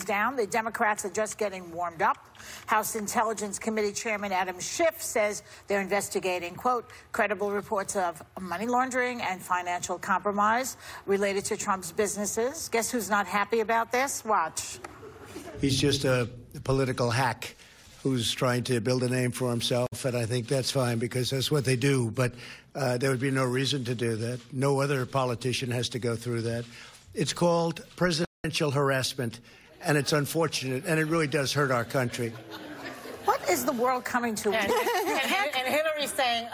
down. The Democrats are just getting warmed up. House Intelligence Committee Chairman Adam Schiff says they're investigating, quote, credible reports of money laundering and financial compromise related to Trump's businesses. Guess who's not happy about this? Watch. He's just a political hack who's trying to build a name for himself, and I think that's fine because that's what they do. But there would be no reason to do that. No other politician has to go through that. It's called presidential harassment. And it's unfortunate, and it really does hurt our country. What is the world coming to? And Hillary's saying,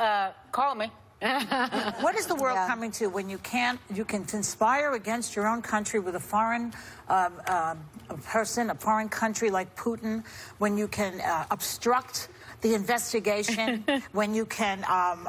call me. What is the world coming to when you can conspire against your own country with a foreign person, a foreign country like Putin, when you can obstruct the investigation, when you can,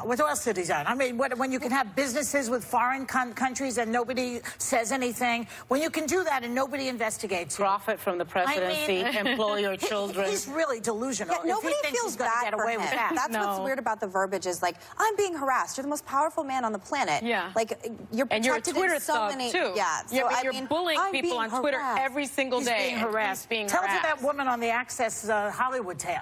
what else did he done? I mean, when you can have businesses with foreign countries and nobody says anything, when you can do that and nobody investigates you. Profit from the presidency, employ your children. He's really delusional. Yeah, nobody feels bad get away for him. With that. That's what's weird about the verbiage is like, I'm being harassed. You're the most powerful man on the planet. Yeah. Like, you're protected and you're a Twitter in so thug, many... too. Yeah. So, yeah, but I you're mean, bullying people on Twitter every single day. He's being harassed. Tell to that woman on the Access Hollywood tape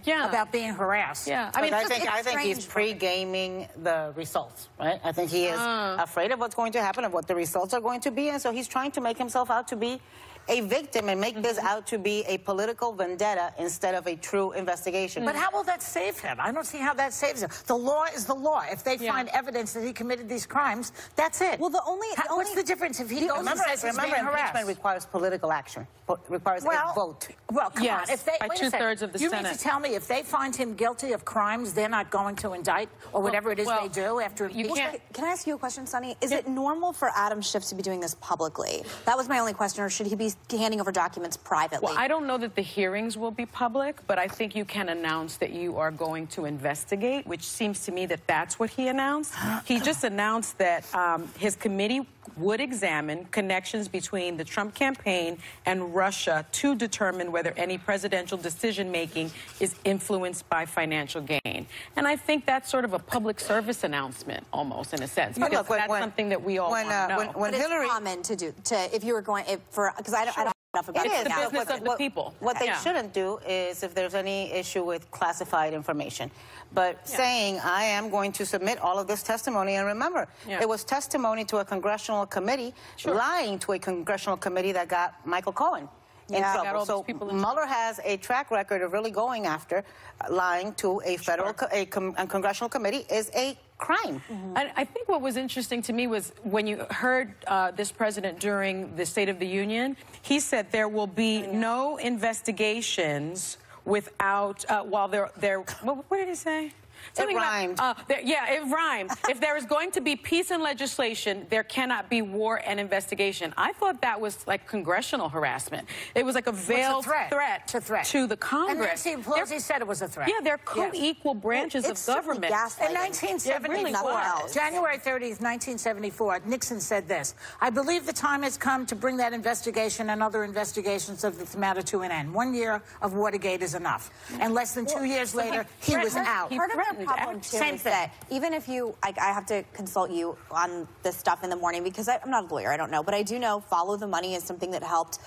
about being harassed. Yeah, I mean, I think he's pre-gaming the results, right? I think he is afraid of what's going to happen, of what the results are going to be, and so he's trying to make himself out to be a victim and make this out to be a political vendetta instead of a true investigation. But how will that save him? I don't see how that saves him. The law is the law. If they find evidence that he committed these crimes, that's it. Well, what's the difference if he goes and says he's being harassed? Impeachment requires political action, requires a vote. Well, come on. If they, by two-thirds of the Senate. You mean to tell me if they find him guilty of crimes, they're not going to indict or whatever it is they do after impeachment? Can I ask you a question, Sonny? Is it normal for Adam Schiff to be doing this publicly? That was my only question, or should he be handing over documents privately? Well, I don't know that the hearings will be public, but I think you can announce that you are going to investigate, which seems to me that that's what he announced. He just announced that his committee would examine connections between the Trump campaign and Russia to determine whether any presidential decision-making is influenced by financial gain. And I think that's sort of a public service announcement, almost, in a sense, because that's something that we all want to know. But it's common to do, if you were going, because I don't know enough about it. It's the business of the people. What they shouldn't do is if there's any issue with classified information. But saying, I am going to submit all of this testimony, and remember, it was testimony to a congressional committee, lying to a congressional committee that got Michael Cohen in trouble. So Mueller has a track record of really going after lying to a federal, a congressional committee is a crime. And I think what was interesting to me was when you heard this president during the State of the Union, he said there will be no investigations without, while what did he say? Something it rhymed. It rhymed. If there is going to be peace and legislation, there cannot be war and investigation. I thought that was like congressional harassment. It was like a veiled threat to the Congress. And Nancy Pelosi said it was a threat. Yeah, they're co-equal branches of government. In 1974, January 30th, 1974, Nixon said this: I believe the time has come to bring that investigation and other investigations of this matter to an end. 1 year of Watergate is enough. And less than 2 years later, he was out. The problem too is that even if you, I have to consult you on this stuff in the morning because I'm not a lawyer, I don't know, but I do know follow the money is something that helped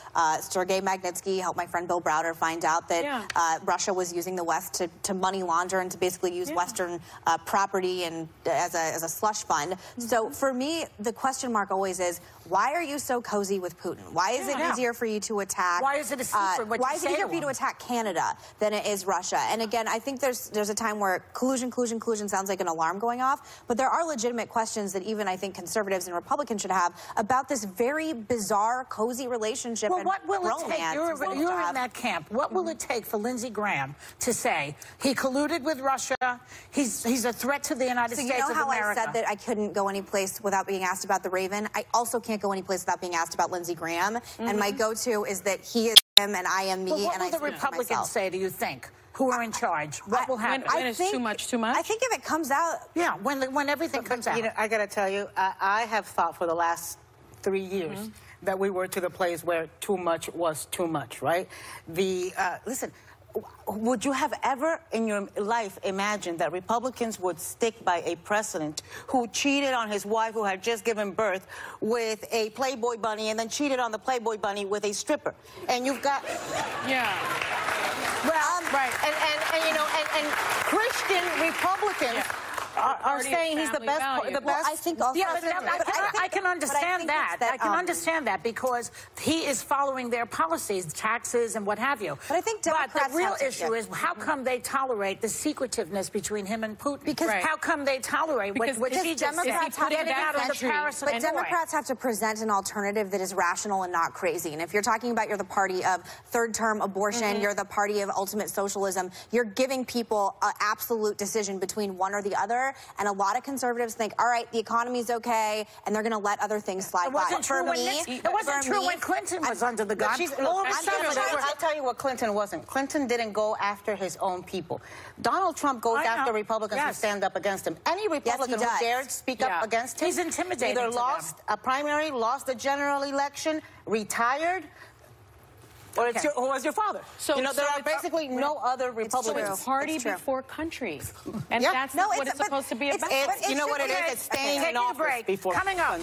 Sergei Magnitsky, helped my friend Bill Browder find out that Russia was using the West to money launder and to basically use Western property and as a slush fund. So for me, the question mark always is, why are you so cozy with Putin? Why is it easier for you to attack? Why is it a secret? Why is it easier for you to attack Canada than it is Russia? And again, I think there's a time where collusion sounds like an alarm going off, but there are legitimate questions that even I think conservatives and Republicans should have about this very bizarre, cozy relationship. Well, what will it take? You're in that camp. What will it take for Lindsey Graham to say he colluded with Russia? He's a threat to the United States of America. You know how I said that I couldn't go any place without being asked about the Raven? I also can't go any place without being asked about Lindsey Graham. And my go-to is that he is him and I am me. But what will the Republicans say, do you think? Who are in charge? What will happen? When it's too much? I think if it comes out... Yeah, when everything comes out. You know, I got to tell you, I have thought for the last 3 years that we were to the place where too much was too much, right? Listen, would you have ever in your life imagined that Republicans would stick by a president who cheated on his wife who had just given birth with a Playboy bunny and then cheated on the Playboy bunny with a stripper? And you've got... Yeah. Well, right. And you know, and Christian Republicans... Yeah. Are saying he's the best. Well, I think also. Yeah, I can understand that. I can understand that because he is following their policies, taxes and what have you. But I think Democrats But the real issue is how come they tolerate the secretiveness between him and Putin? Because how come they tolerate what he just Democrats have getting out of the Paris But Democrats have to present an alternative that is rational and not crazy. And if you're talking about you're the party of third-term abortion, you're the party of ultimate socialism, you're giving people an absolute decision between one or the other. And a lot of conservatives think, all right, the economy's okay, and they're going to let other things slide by. It wasn't true when Clinton was under the gun. I'll tell you what Clinton wasn't. Clinton didn't go after his own people. Donald Trump goes after Republicans who stand up against him. Any Republican who dared speak up against him, he's intimidating. Either lost a primary, lost the general election, retired, or was your father. So, you know, there are basically no other Republicans. So it's party before country. And that's not what it's supposed to be about. You know what it is? It's staying in office before. Coming up.